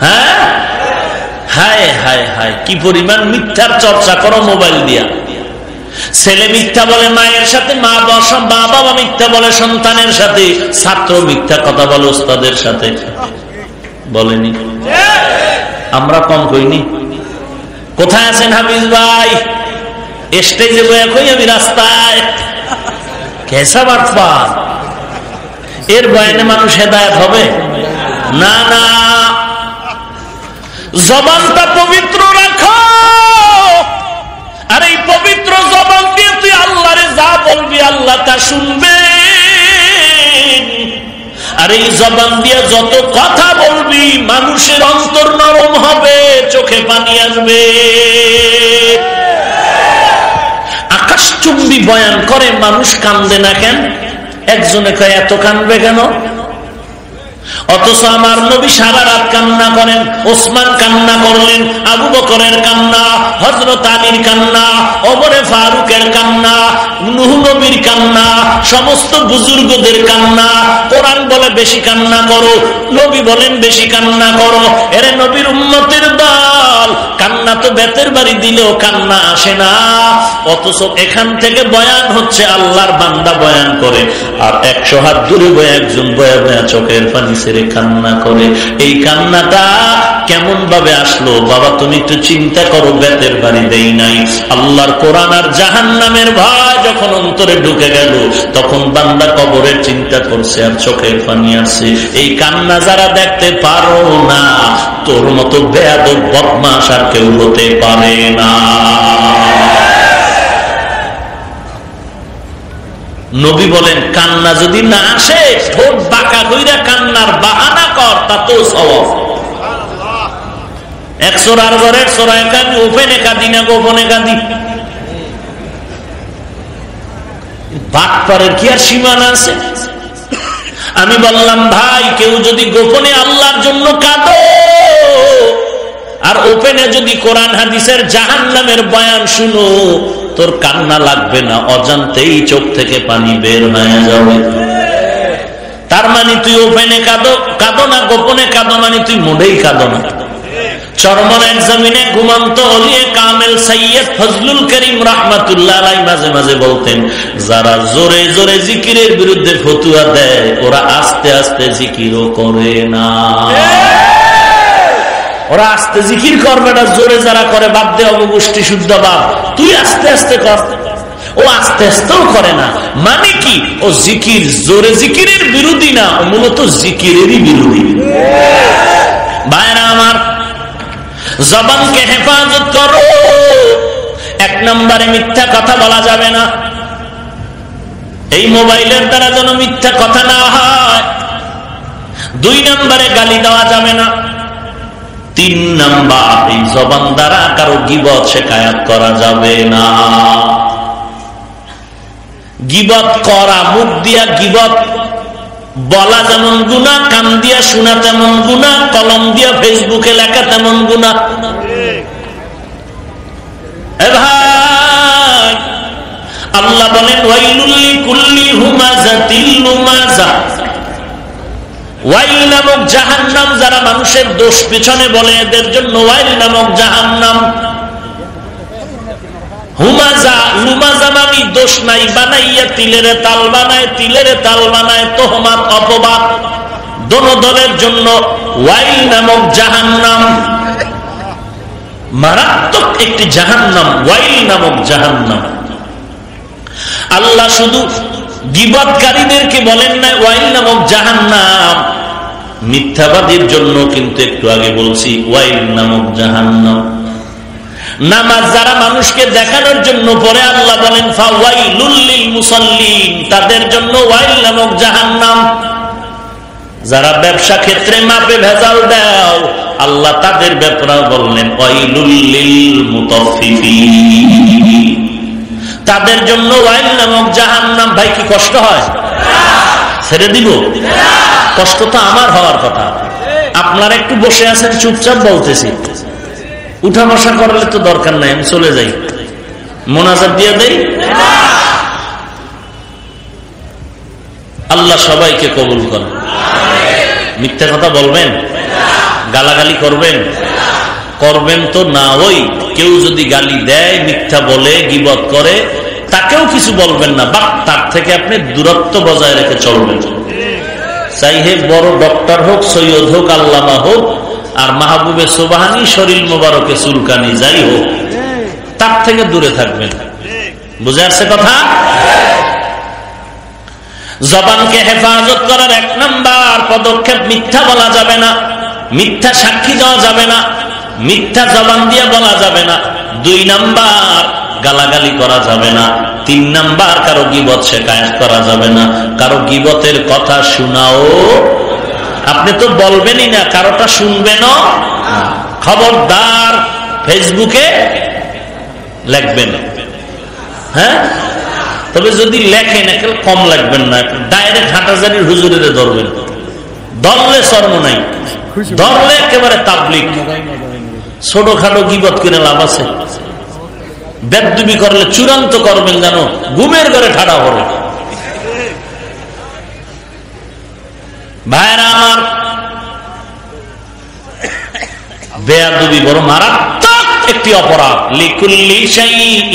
হ্যাঁ, হায় হায় হায়, কি পরিমাণ মিথ্যার চর্চা করো মোবাইল দিয়া। ছেলে মিথ্যা বলে মায়ের সাথে, মা বাবা মিথ্যা বলে সন্তানের সাথে, ছাত্র মিথ্যা কথা বলে ওস্তাদের সাথে। বলেনি? আমরা কম কইনি? কোথায় আছেন হাফিজ ভাই? স্টেজে বয়া কই আমি রাস্তায়। কেসা বাটপা, এর বয়ানে মানুষ হেদায়েত হবে না? না, জবানটা পবিত্র রাখো। আর এই পবিত্র জবান দিয়ে তুই আল্লাহরে যা বলবি, আল্লাহ তা শুনবে। আর এই জবান দিয়ে যত কথা বলবি, মানুষের অন্তর নরম হবে, চোখে পানি আসবে। আকাশ আকাশচুম্বী বয়ান করে, মানুষ কান্দে না কেন? একজনে কয় এত কান্দবে কেন? অথচ আমার নবী সারা রাত কান্না করেন। ওসমান কান্না করলেন, আবু বকরের কান্না, হযরত আলীর কান্না, ওমরে ফারুকের কান্না, নূহ নবীর কান্না, সমস্ত বুজুর্গদের কান্না। কোরআন বলে বেশি কান্না করো, নবী বলেন বেশি কান্না করো। এরে নবীর উম্মতের দল, কান্না তো বেতের বাড়ি দিলেও কান্না আসে না। অথচ এখান থেকে বয়ান হচ্ছে, আল্লাহর বান্দা বয়ান করে, আর 100 হাত দূরে বয়ে একজন বয়া বয়া চোখের পানি ছেড়ে কান্না করে। এই কান্নাটা কেমন ভাবে আসলো বাবা? তুমি একটু চিন্তা করো। বেতের বাড়ি দেই নাই। আল্লাহর কোরআন আর জাহান্নামের ভয় যখন অন্তরে ঢুকে গেল, তখন বান্দা কবরের চিন্তা করছে আর চোখের পানি আসছে। এই কান্না যারা দেখতে পারো না, তোর মতো বেয়াদব বদমাশ আর কেউ হতে পারে না। নবী বলেন কান্না যদি না আসে, ঠোঁট বাঁকা কইরা কান্নার বাহানা কর, তাতেও সওয়াব। 100 আর ঘরের সরায় কাঁদি, ওপেনে কাঁদি না গোপনে কাঁদি? বাটপারের কি আর সীমানা আছে? আমি বললাম ভাই, কেউ যদি গোপনে আল্লাহর জন্য কাঁদো আর ওপেনে যদি কোরআন হাদিসের জাহান্নামের বয়ান শুনো, তোর কান্না লাগবে না, অজান্তেই চোখ থেকে পানি বের হয়ে যাবে। তার মানে তুই ওপেনে কাঁদো না, গোপনে কাঁদো মানে তুই মোটেই কাঁদো না। চরমনের জমিনে ঘুমন্ত ওলিয়ে কামেল সৈয়দ ফজলুল করিম রাহমাতুল্লাহ আলাইহি মাঝে মাঝে বলতেন, যারা জোরে জোরে জিকিরের বিরুদ্ধে ফতুয়া দেয়, ওরা আস্তে আস্তে জিকিরও করে না। ওরা আস্তে জিকির করবে না, জোরে যারা করে বাদ দে, অবগোষ্ঠী শুদ্ধ বাদ। তুই আস্তে আস্তে কর। ও আস্তে আস্তেও করে না, মানে কি? ও জিকির, জোরে জিকিরের বিরোধী না, ও মূলত জিকিরেরই বিরোধী। ভাইরা আমার, জবানকে হেফাজত করো। 1 নম্বরে মিথ্যা কথা বলা যাবে না। এই মোবাইলের দ্বারা যেন মিথ্যা কথা না হয়। 2 নম্বরে গালি দেওয়া যাবে না। 3 নাম্বার, এই জবান দ্বারা কারো গীবত শিকায়াত করা যাবে না। গীবত করা, মুখ দিয়া গীবত বলা যেমন গুনাহ, কান দিয়া শোনা তেমন গুনাহ, কলম দিয়া ফেসবুকে লেখা তেমন গুনাহ। এ ভাই, আল্লাহ বলেন ওয়াইলুল লিকুল্লি হুমাযাতিল লুমাযা। ওয়াইল নামক জাহান্নাম, যারা মানুষের দোষ পিছনে বলে, এদের জন্য ওয়াইল নামক জাহান্নাম। হুমাজা, লুমাজা মানে দোষ নাই, বানাইয়া তিলের তাল বানায়, তিলের তাল বানায় তোহমাত, অপবাদ। দোনো দলের জন্য ওয়াইল নামক জাহান্নাম, মারাত্মক একটি জাহান্নাম, ওয়াইল নামক জাহান্নাম। আল্লাহ শুধু গীবতকারীদেরকে বলেন না ওয়াইল নামক জাহান্নাম, মিথ্যাবাদীর জন্য কিন্তু একটু আগে বলছি ওয়াইল নামক জাহান্নাম। নামাজ যারা মানুষকে দেখানোর জন্য পড়ে, আল্লাহ বলেন ফাওয়াইলুল লিল মুসাল্লিন, তাদের জন্য ওয়াইল নামক জাহান্নাম। যারা ব্যবসা ক্ষেত্রে মাপে ভেজাল দাও, আল্লাহ তাদের ব্যাপারে বললেন ওয়াইলুল লিল মুতাফফিফিন, তাদের জন্য ওয়াইল নামক জাহান্নাম। ভাই কি কষ্ট হয়? ছেড়ে দিব? কষ্ট তো আমার হওয়ার কথা। আপনারা একটু বসে আছেন, চুপচাপ বলতেছি। উঠা বসা করলে তো দরকার নাই, আমি চলে যাই, মোনাজাত দিয়ে দেই। আল্লাহ সবাইকে কবুল করেন। মিথ্যা কথা বলবেন? গালাগালি করবেন? করবেন তো না। ওই কেউ যদি গালি দেয়, মিথ্যা বলে, গীবত করে, তাকেও কিছু বলবেন না, বা তার থেকে আপনি দূরত্ব বজায় রেখে চলবেন। চাই হে বড় ডক্টর হোক, সৈয়দ হোক, আল্লামা হোক, আর মাহবুবে সুবহানি, শরীর মোবারকে চুলকানি, যাই হোক, তার থেকে দূরে থাকবেন। বুঝে আসছে কথা? জবানকে হেফাজত করার 1 নাম্বার পদক্ষেপ, মিথ্যা বলা যাবে না, মিথ্যা সাক্ষী দেওয়া যাবে না, মিথ্যা জবান দিয়ে বলা যাবে না। 2 নাম্বার, গালাগালি করা যাবে না। 3 নাম্বার, কারো গীবত শিকায়াত করা যাবে না, কারো গীবতের কথা শোনাও। আপনি তো বলবেনই না, কারোটা শুনবেনও। খবরদার ফেসবুকে লিখবেন, হ্যাঁ তবে যদি লেখেন একেবারে কম লাগবেন না, ডাইরেক্ট হাটাজারির হুজুরের ধরবেন, ধরলে শর্ম নাই, ধরলে একেবারে তাবলিগ। ছোটখাটো গিবত করে লাভ আছে? বেদবি করলে চূড়ান্ত করবেন জানো, ঘুমের ঘরে ঠাড়া হবে। ভাইরা আমার, বেয়াদবি বড় মারাত্মক একটি অপরাধ। লিকুল্লি শাইইন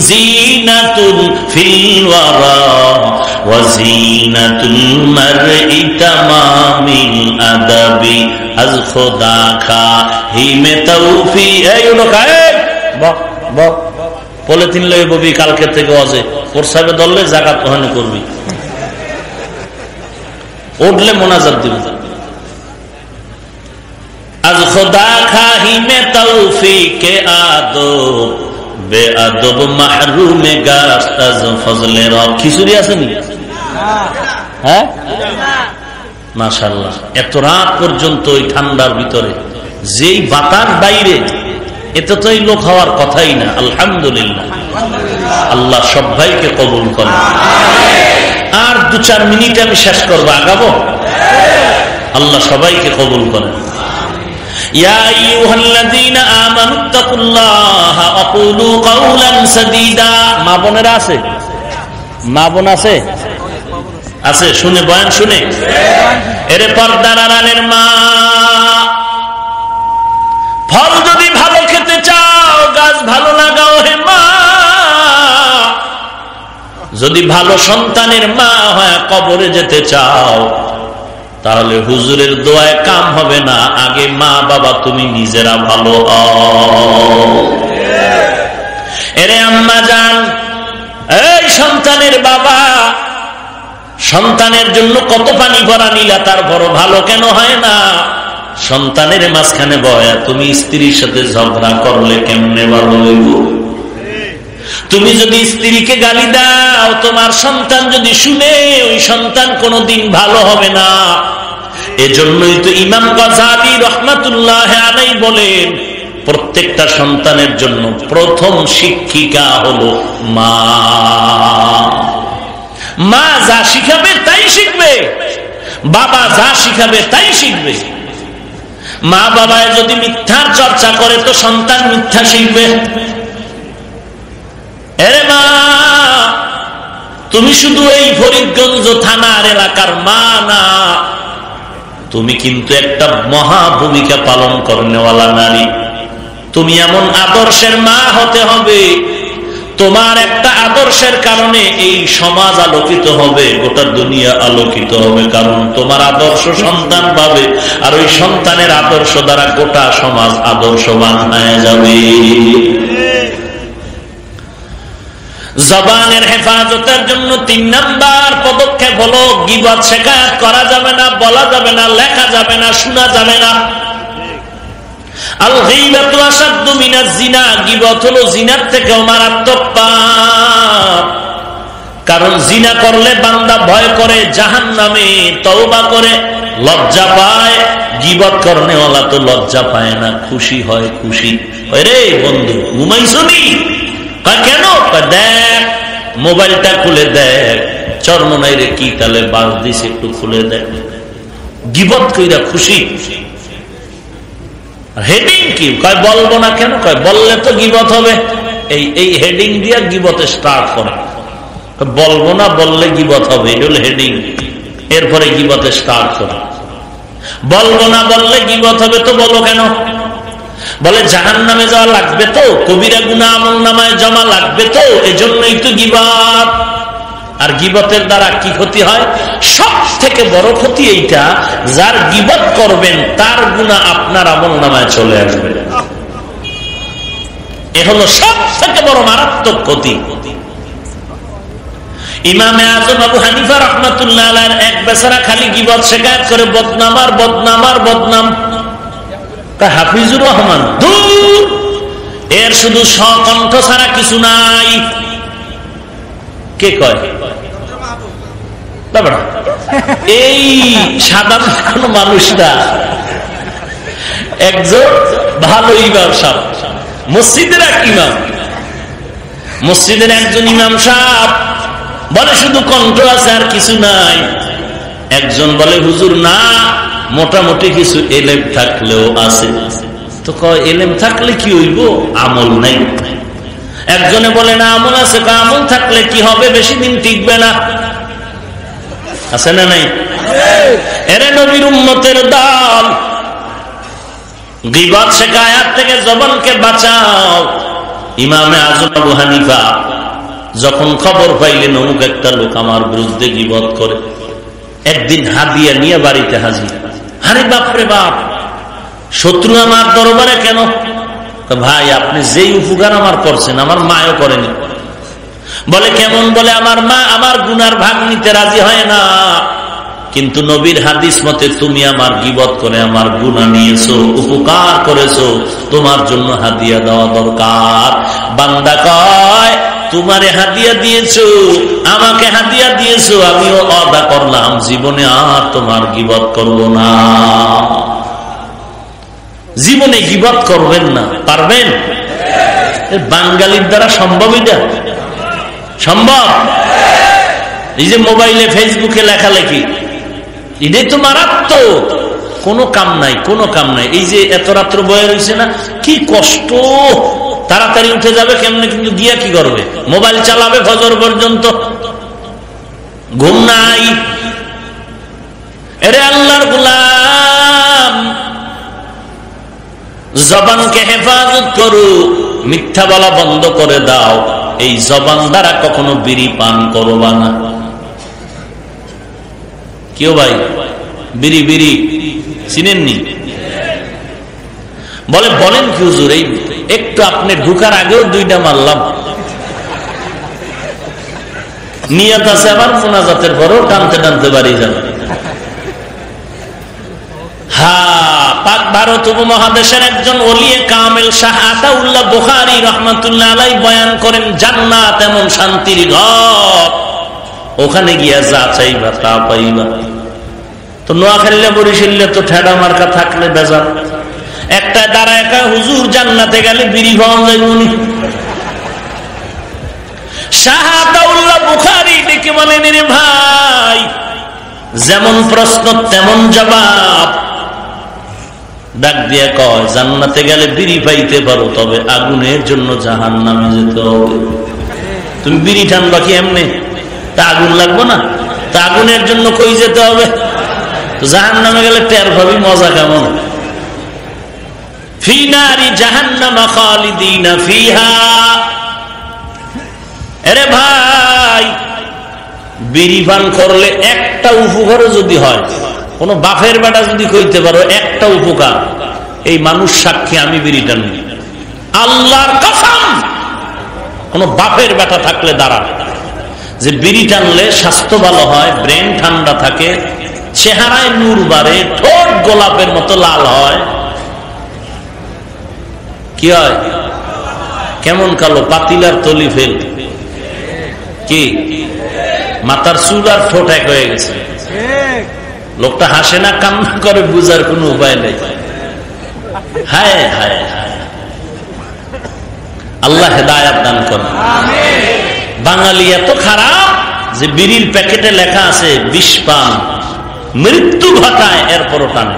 যিনাতুন ফিল ওয়ারা ওয়া যিনাতুল মারই তামামিল আদাবি আজ খোদা খা হিমে তৌফি। এই লোক বাহ বাহ, পলিথিন লয়ে ববি কালকে থেকে অজে প্রসাবে ধরলে জাকাত ওখানে করবি, উঠলে মোনাজাত দিবি। আজ খোদা খাহি মে তৌফিকে আদব বে আদব মাহরুমে গাশ আজ ফজলে রব। খিচুড়ি আছে নি? হ্যাঁ মাশাআল্লাহ। এত রাত পর্যন্ত ওই ঠান্ডার ভিতরে যেই বাতাস বাইরে, এতে তো এই লোক হওয়ার কথাই না। আলহামদুলিল্লাহ, আল্লাহ সব ভাইকে কবুল করেন। আর 2-4 মিনিট আমি শেষ করবো, আগাবো? আল্লাহ সবাইকে কবুল করেন। ইয়া আইয়ুহাল্লাযীনা আমানুত্তাকুল্লাহা ওয়া কুলু কাওলান সাদীদা। মা বোনেরা আছে? মা বোন আছে? আছে? শুনে বয়ান শুনে। এরে পর্দার আড়ালের মা, ফল যদি ভালো খেতে চাও গাছ ভালো লাগাও হে মা। যদি ভালো সন্তানের মা হয় কবরে যেতে চাও, তাহলে হুজুরের দোয়ায় কাম হবে না, আগে মা বাবা তুমি নিজেরা ভালো হও। এরে আম্মা জান, এই সন্তানের বাবা, সন্তানের জন্য কত পানি ভরা নিলা, তারপর ভালো কেন হয় না? সন্তানের মাঝখানে বয়া তুমি স্ত্রীর সাথে ঝগড়া করলে কেমনে ভালো হইব? তুমি যদি স্ত্রীকে গালি দাও, তোমার সন্তান যদি শুনে, ওই সন্তান কোনোদিন ভালো হবে না। এজন্যই তো ইমাম গাযালী রাহমাতুল্লাহ আলাইহি বলেন, প্রত্যেকটা সন্তানের জন্য প্রথম শিক্ষিকা হলো মা। মা যা শিখাবে তাই শিখবে, বাবা যা শিখাবে তাই শিখবে। মা বাবায় যদি মিথ্যার চর্চা করে তো সন্তান মিথ্যা শিখবে। এরে মা, তুমি শুধু এই ফরিদগঞ্জ থানার এলাকার মা না, তুমি কিন্তু একটা মহা ভূমিকা পালন করনেওয়ালা নারী। তুমি এমন আদর্শের মা হতে হবে, তোমার একটা আদর্শের কারণে এই সমাজ আলোকিত হবে, গোটা দুনিয়া আলোকিত হবে। কারণ তোমার আদর্শ সন্তান পাবে, আর ওই সন্তানের আদর্শ দ্বারা গোটা সমাজ আদর্শবান হয়ে যাবে। জবানের হেফাজতের জন্য 3 নাম্বার পদক্ষেপ হলো, গীবত শিকায়ত করা যাবে না, বলা যাবে না, লেখা যাবে না, শোনা যাবে না। আল গীবাতু আশাদ্দু মিনাজ জিনা, গীবত হলো জিনার থেকেও মারাত্মক পাপ। কারণ জিনা করলে বান্দা ভয় করে জাহান্নামে, তওবা করে লজ্জা পায়। গীবত করনেওয়ালা তো লজ্জা পায় না, খুশি হয়। খুশি হয় রে বন্ধু, ঘুমাইছনি? কেন? দেখ মোবাইলটা খুলে দেখ, চরমনাই রে কি তালে বাস দিছে, একটু খুলে দেখ। গীবত কইরা খুশি। হেডিং কি? কয় বলবো না কেন? কয় বললে তো গীবত হবে। এই হেডিং দিয়া গীবতে স্টার্ট করে। বলবো না, বললে গীবত হবে, এটা হলো হেডিং। এরপরে গীবতে স্টার্ট করে। বলবো না, বললে গীবত হবে, তো বলো কেন? বলে জাহান্নামে যাওয়া লাগবে তো, কবিরা গুনাহ আমলনামায় জমা লাগবে তো, এজন্যই তো গীবত। আর গীবতের দ্বারা কি ক্ষতি হয়? সব থেকে বড় ক্ষতি এইটা, যার গীবত করবেন তার গুনাহ আপনার আমলনামায় চলে আসবে। এ হলো সব থেকে বড় মারাত্মক ক্ষতি। ইমামে আযম আবু হানিফা রাহমাতুল্লাহ আলাইহির এক বেচারা খালি গীবত শিকায়ত করে, বদনাম আর বদনাম আর বদনাম। হাফিজুর রহমান দূর, এর শুধু স্বকণ্ঠ ছাড়া কিছু নাই। কে কয়? এই সাধারণ কোন মানুষটা, একজন ভালো ইমাম সাহেব, মসজিদের এক ইমাম, মসজিদের একজন ইমাম সাহেব বলে শুধু কণ্ঠ আছে আর কিছু নাই। একজন বলে হুজুর না, মোটামুটি কিছু এলেম থাকলেও আছে। তো কয় এলেম থাকলে কি হইব, আমল নাই। একজনে বলে না আমল আছে, আমল থাকলে কি হবে, বেশি দিন টিকবে না। আছে না নাই? এরে নবীর উম্মতের দল, গীবত শিকায়াত থেকে জবানকে বাঁচাও। ইমামে আযম আবু হানিফা যখন খবর পাইলেন অমুক একটা লোক আমার বিরুদ্ধে গীবত করে, একদিন হাদিয়া নিয়ে বাড়িতে হাজির। আরে বাপরে বাপ, শত্রু আমার দরবারে কেন? ভাই আপনি যেই উপকার আমার করছেন আমার মায়ও করেনি। বলে কেমন? বলে আমার মা আমার গুনার ভাগ নিতে রাজি হয় না, কিন্তু নবীর হাদিস মতে তুমি আমার গীবত করে আমার গুনাহ নিয়েছো, উপকার করেছো, তোমার জন্য হাদিয়া দেওয়া দরকার। বান্দা কয় তোমারে হাদিয়া দিয়েছো, আমাকে হাদিয়া দিয়েছো, আমিও ওয়াদা করলাম জীবনে আর তোমার গীবত করব না। জীবনে গীবত করবেন না, পারবেন? বাঙালির দ্বারা সম্ভব? এটা সম্ভব? এই যে মোবাইলে ফেসবুকে লেখালেখি, এটাই তো মারাত্মক। কোনো কাম নাই, কোনো কাম নাই। এই যে এত রাত্র বয়ে রয়েছে না, কি কষ্ট। তাড়াতাড়ি উঠে যাবে কেমনে, কিন্তু গিয়া কি করবে? মোবাইল চালাবে ফজর পর্যন্ত, ঘুম নাই। এরে আল্লাহর গোলাম, জবানকে হেফাজত করো, মিথ্যা বলা বন্ধ করে দাও। এই জবান দ্বারা কখনো বিড়ি পান করবা না। কেউ ভাই বিড়ি বিড়ি চিনেননি? বলে বলেন কি হুজুর, এই একটু আপনি ঢুকার আগেও দুইটা মারলাম। নিয়ত আছে আবার মোনাজাতের পরেও টানতে টানতে বাড়ি যাবে। পাক ভারত উপমহাদেশের একজন ওলিয়ে কামেল শাহ আতাউল্লাহ বুখারী রাহমাতুল্লাহ আলাইহি বয়ান করেন, জান্নাত এমন শান্তির ঘর, ওখানে গিয়া যা চাইবা তা পাইবা। তো নোয়াখালীলে বরিশালে তো ঠেডা মার্কা থাকলে বেজার। একটা দ্বারা একা হুজুর জান্নাতে গেলে বিড়ি পাওয়া যাইবনি। শাহ আতাউল্লাহ বুখারী ডেকে বলেন, রে ভাই যেমন প্রশ্ন তেমন জবাব। ডাক দিয়ে কয় জান্নাতে গেলে বিড়ি পাইতে পারো, তবে আগুনের জন্য জাহান্নামে যেতে হবে। তুমি বিড়ি টানবা কি এমনি? তা আগুন লাগবো না? তা আগুনের জন্য কই যেতে হবে? তো জাহান্নামে গেলে টের পাবি মজা কেমন। ফি নারি জাহান্নাম খালিদিনা ফিহা। আরে ভাই বিড়ি পান করলে একটা উপকার যদি হয়, কোন বাপের বেটা যদি কইতে পারো একটা উপকার, এই মানুষ সাক্ষী আমি বিড়ি টানি, আল্লাহর কসম কোন বাপের বেটা থাকলে দাঁড়া যে বিড়ি টানলে স্বাস্থ্য ভালো হয়, ব্রেন ঠান্ডা থাকে, চেহারায় নূর বাড়ে, ঠোঁট গোলাপের মতো লাল হয়। কি হয়? কেমন কালো? পাতিলার তলি ফেল। কি মাথার চুল আর ঠোঁট এক হয়ে গেছে। লোকটা হাসে না কান্না করে, বুঝার কোনো উপায় নেই। হায় হায় হায়, আল্লাহ হেদায়াত দান করেন। বাঙালি এত খারাপ যে বিড়ির প্যাকেটে লেখা আছে বিষ পান মৃত্যু ঘটায়, এরপরও টানে।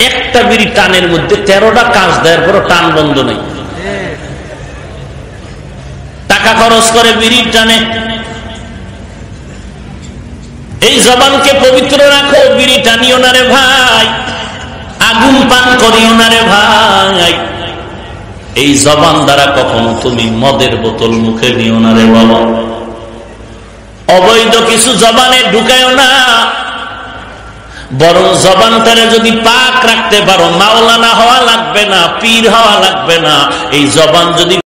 একটা বিড়ি টানের মধ্যে 13টা কাজ দেয়, এরপরও টান বন্ধ নেই। টাকা খরচ করে বিড়ির টানে। এই জবানকে পবিত্র রাখো, বিড়ি টানিও না রে ভাই, আগুন পান করিও না রে ভাই। এই জবান দ্বারা কখনো তুমি মদের বোতল মুখে নিও না রে বাবা। অবৈধ কিছু জবানে ঢুকায়ও না, বরং জবানটারে যদি পাক রাখতে পারো, মাওলানা হওয়া লাগবে না, পীর হওয়া লাগবে না, এই জবান যদি